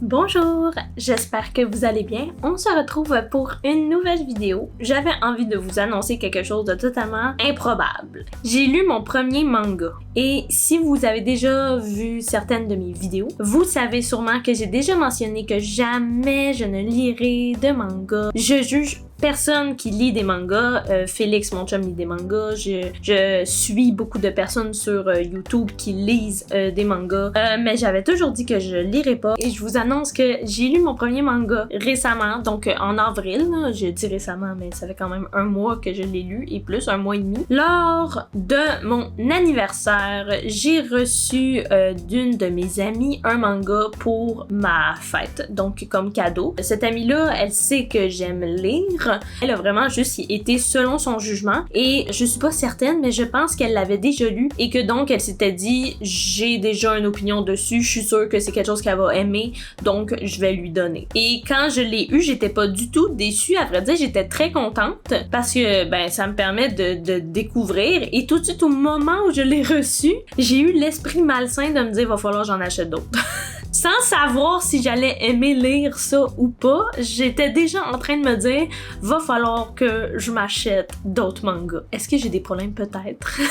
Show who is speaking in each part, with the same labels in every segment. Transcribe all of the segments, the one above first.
Speaker 1: Bonjour, j'espère que vous allez bien. On se retrouve pour une nouvelle vidéo. J'avais envie de vous annoncer quelque chose de totalement improbable. J'ai lu mon premier manga. Et si vous avez déjà vu certaines de mes vidéos, vous savez sûrement que j'ai déjà mentionné que jamais je ne lirai de manga. Je juge personne qui lit des mangas. Félix, mon chum, lit des mangas. Je suis beaucoup de personnes sur YouTube qui lisent des mangas. Mais j'avais toujours dit que je lirais pas. Et je vous annonce que j'ai lu mon premier manga récemment, donc en avril. Là, je dis récemment, mais ça fait quand même un mois que je l'ai lu et plus, un mois et demi. Lors de mon anniversaire, j'ai reçu d'une de mes amies un manga pour ma fête, donc comme cadeau. Cette amie-là, elle sait que j'aime lire. Elle a vraiment juste été selon son jugement et je suis pas certaine, mais je pense qu'elle l'avait déjà lu et que donc elle s'était dit j'ai déjà une opinion dessus, je suis sûre que c'est quelque chose qu'elle va aimer, donc je vais lui donner. Et quand je l'ai eu, j'étais pas du tout déçue, à vrai dire, j'étais très contente parce que ça me permet de découvrir et tout de suite au moment où je l'ai reçu, j'ai eu l'esprit malsain de me dire va falloir que j'en achète d'autres. Sans savoir si j'allais aimer lire ça ou pas, j'étais déjà en train de me dire va falloir que je m'achète d'autres mangas. Est-ce que j'ai des problèmes? Peut-être.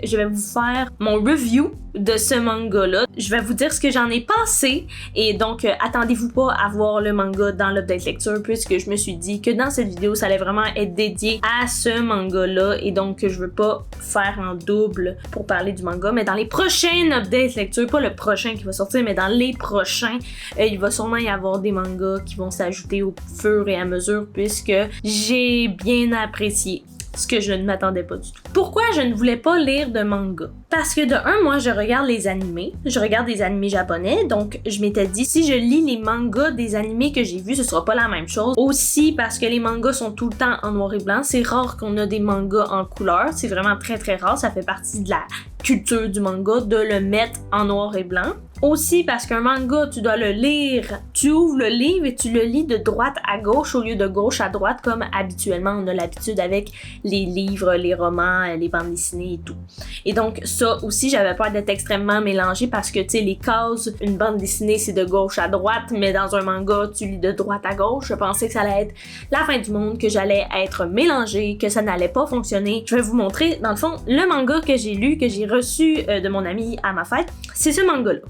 Speaker 1: Je vais vous faire mon review de ce manga-là. Je vais vous dire ce que j'en ai pensé et donc attendez-vous pas à voir le manga dans l'update lecture puisque je me suis dit que dans cette vidéo ça allait vraiment être dédié à ce manga-là et donc je veux pas faire en double pour parler du manga, mais dans les prochaines updates lecture, pas le prochain qui va sortir, mais dans les prochains, il va sûrement y avoir des mangas qui vont s'ajouter au fur et à mesure puisque j'ai bien apprécié ce que je ne m'attendais pas du tout. Pourquoi je ne voulais pas lire de manga? Parce que de un, moi je regarde les animés, je regarde des animés japonais, donc je m'étais dit si je lis les mangas des animés que j'ai vus, ce sera pas la même chose. Aussi parce que les mangas sont tout le temps en noir et blanc, c'est rare qu'on a des mangas en couleur, c'est vraiment très très rare, ça fait partie de la culture du manga de le mettre en noir et blanc. Aussi parce qu'un manga, tu dois le lire, tu ouvres le livre et tu le lis de droite à gauche au lieu de gauche à droite comme habituellement on a l'habitude avec les livres, les romans, les bandes dessinées et tout. Et donc ça aussi j'avais peur d'être extrêmement mélangée parce que tu sais les cases, une bande dessinée c'est de gauche à droite mais dans un manga tu lis de droite à gauche. Je pensais que ça allait être la fin du monde, que j'allais être mélangée, que ça n'allait pas fonctionner. Je vais vous montrer dans le fond le manga que j'ai lu, que j'ai reçu de mon ami à ma fête, c'est ce manga-là.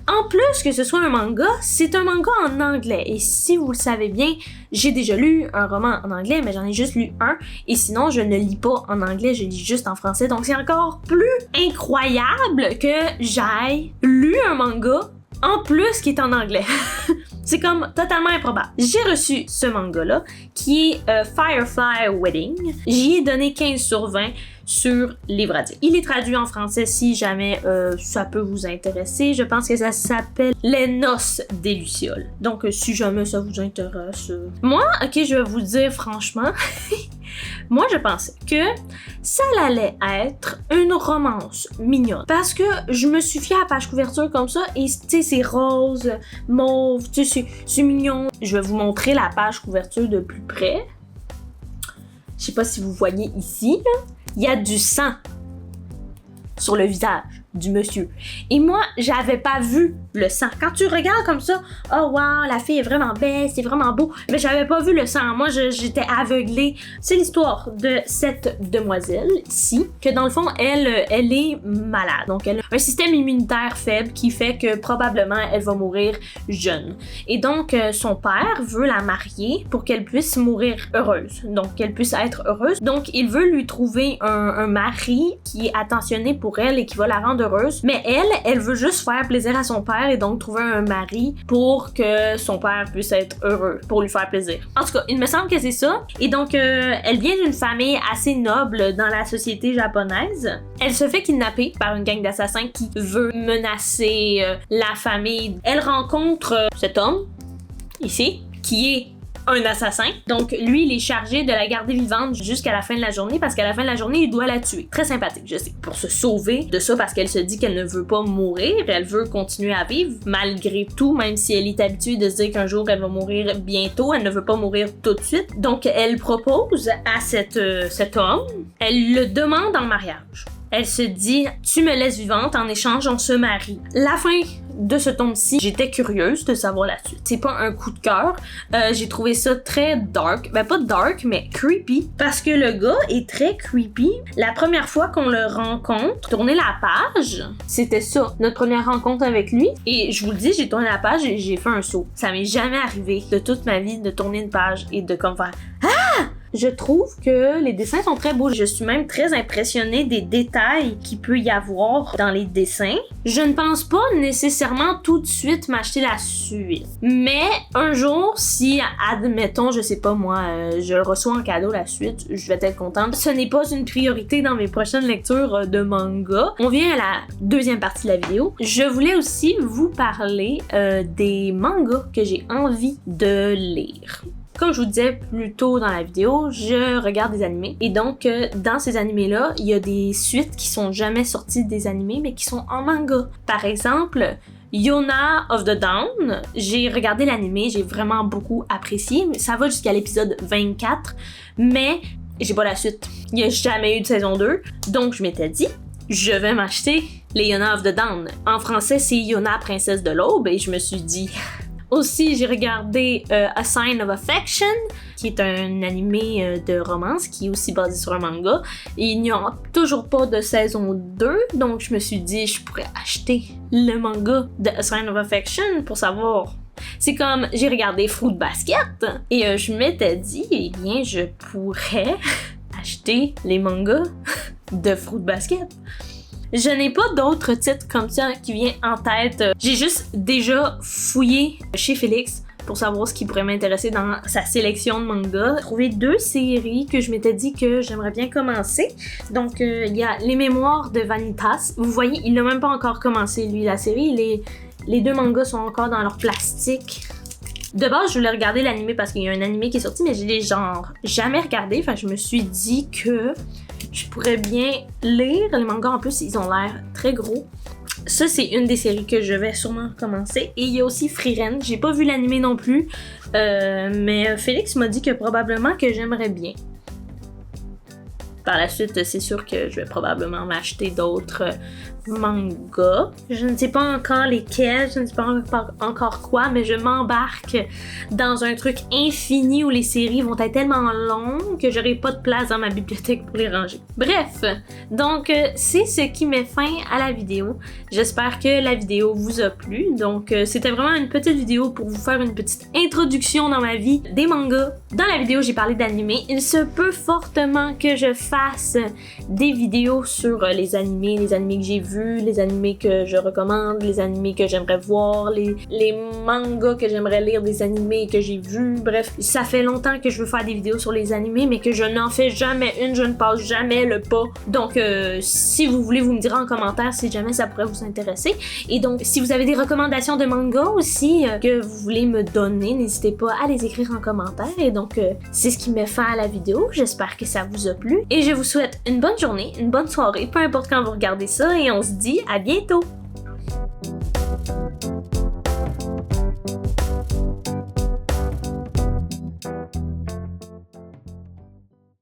Speaker 1: En plus que ce soit un manga, c'est un manga en anglais. Et si vous le savez bien, j'ai déjà lu un roman en anglais, mais j'en ai juste lu un. Et sinon, je ne lis pas en anglais, je lis juste en français. Donc c'est encore plus incroyable que j'aille lu un manga en plus qui est en anglais. C'est comme totalement improbable. J'ai reçu ce manga-là, qui est Firefly Wedding. J'y ai donné 15 sur 20 sur Livradio. Il est traduit en français si jamais ça peut vous intéresser. Je pense que ça s'appelle Les Noces des Lucioles. Donc si jamais ça vous intéresse. Moi, ok, je vais vous dire franchement, moi je pensais que ça allait être une romance mignonne. Parce que je me suis fiée à la page couverture comme ça et tu sais c'est rose, mauve, tu sais c'est mignon. Je vais vous montrer la page couverture de plus près. Je sais pas si vous voyez ici, là. Il y a du sang sur le visage du monsieur. Et moi, j'avais pas vu le sang. Quand tu regardes comme ça, oh wow, la fille est vraiment belle, c'est vraiment beau, mais j'avais pas vu le sang. Moi, j'étais aveuglée. C'est l'histoire de cette demoiselle ici, que dans le fond, elle est malade. Donc, elle a un système immunitaire faible qui fait que probablement, elle va mourir jeune. Et donc, son père veut la marier pour qu'elle puisse mourir heureuse. Donc, qu'elle puisse être heureuse. Donc, il veut lui trouver un mari qui est attentionné pour elle et qui va la rendre heureuse, mais elle veut juste faire plaisir à son père et donc trouver un mari pour que son père puisse être heureux, pour lui faire plaisir. En tout cas, il me semble que c'est ça. Et donc, elle vient d'une famille assez noble dans la société japonaise. Elle se fait kidnapper par une gang d'assassins qui veut menacer la famille. Elle rencontre cet homme, ici, qui est un assassin. Donc, lui, il est chargé de la garder vivante jusqu'à la fin de la journée parce qu'à la fin de la journée, il doit la tuer. Très sympathique, je sais. Pour se sauver de ça parce qu'elle se dit qu'elle ne veut pas mourir, elle veut continuer à vivre malgré tout, même si elle est habituée de se dire qu'un jour, elle va mourir bientôt. Elle ne veut pas mourir tout de suite. Donc, elle propose à cet homme, elle le demande en mariage. Elle se dit, tu me laisses vivante, en échange, on se marie. La fin de ce tome-ci, j'étais curieuse de savoir la suite. C'est pas un coup de cœur. J'ai trouvé ça très dark. Ben, pas dark, mais creepy. Parce que le gars est très creepy. La première fois qu'on le rencontre, tourner la page, c'était ça, notre première rencontre avec lui. Et je vous le dis, j'ai tourné la page et j'ai fait un saut. Ça m'est jamais arrivé de toute ma vie de tourner une page et de comme faire « Ah! » Je trouve que les dessins sont très beaux. Je suis même très impressionnée des détails qu'il peut y avoir dans les dessins. Je ne pense pas nécessairement tout de suite m'acheter la suite. Mais un jour, si, admettons, je sais pas moi, je le reçois en cadeau la suite, je vais être contente. Ce n'est pas une priorité dans mes prochaines lectures de manga. On vient à la deuxième partie de la vidéo. Je voulais aussi vous parler des mangas que j'ai envie de lire. Comme je vous disais plus tôt dans la vidéo, je regarde des animés. Et donc, dans ces animés-là, il y a des suites qui sont jamais sorties des animés, mais qui sont en manga. Par exemple, Yona of the Dawn, j'ai regardé l'animé, j'ai vraiment beaucoup apprécié. Ça va jusqu'à l'épisode 24, mais j'ai pas la suite. Il n'y a jamais eu de saison 2. Donc, je m'étais dit, je vais m'acheter les Yona of the Dawn. En français, c'est Yona, princesse de l'aube, et je me suis dit... Aussi, j'ai regardé A Sign of Affection, qui est un animé de romance qui est aussi basé sur un manga. Et il n'y a toujours pas de saison 2, donc je me suis dit je pourrais acheter le manga de A Sign of Affection pour savoir. C'est comme, j'ai regardé Fruit Basket et je m'étais dit, eh bien, je pourrais acheter les mangas de Fruit Basket. Je n'ai pas d'autres titres comme ça qui viennent en tête. J'ai juste déjà fouillé chez Félix pour savoir ce qui pourrait m'intéresser dans sa sélection de mangas. J'ai trouvé 2 séries que je m'étais dit que j'aimerais bien commencer. Donc, il y a Les Mémoires de Vanitas. Vous voyez, il n'a même pas encore commencé, lui, la série. Les 2 mangas sont encore dans leur plastique. De base, je voulais regarder l'animé parce qu'il y a un animé qui est sorti, mais je l'ai genre jamais regardé. Enfin, je me suis dit que je pourrais bien lire les mangas. En plus, ils ont l'air très gros. Ça, c'est une des séries que je vais sûrement commencer. Et il y a aussi Frieren. J'ai pas vu l'animé non plus, mais Félix m'a dit que probablement que j'aimerais bien. Par la suite, c'est sûr que je vais probablement m'acheter d'autres mangas. Je ne sais pas encore lesquels, je ne sais pas encore quoi, mais je m'embarque dans un truc infini où les séries vont être tellement longues que j'aurai pas de place dans ma bibliothèque pour les ranger. Bref, donc c'est ce qui met fin à la vidéo. J'espère que la vidéo vous a plu. Donc c'était vraiment une petite vidéo pour vous faire une petite introduction dans ma vie des mangas. Dans la vidéo, j'ai parlé d'animés. Il se peut fortement que je fasse des vidéos sur les animés que j'ai vus, les animés que je recommande, les animés que j'aimerais voir, les mangas que j'aimerais lire, des animés que j'ai vus. Bref, ça fait longtemps que je veux faire des vidéos sur les animés, mais que je n'en fais jamais une, je ne passe jamais le pas. Donc, si vous voulez, vous me direz en commentaire si jamais ça pourrait vous intéresser. Et donc, si vous avez des recommandations de mangas aussi que vous voulez me donner, n'hésitez pas à les écrire en commentaire. Et donc, c'est ce qui met fin à la vidéo. J'espère que ça vous a plu. Et je vous souhaite une bonne journée, une bonne soirée, peu importe quand vous regardez ça, et on se dit à bientôt!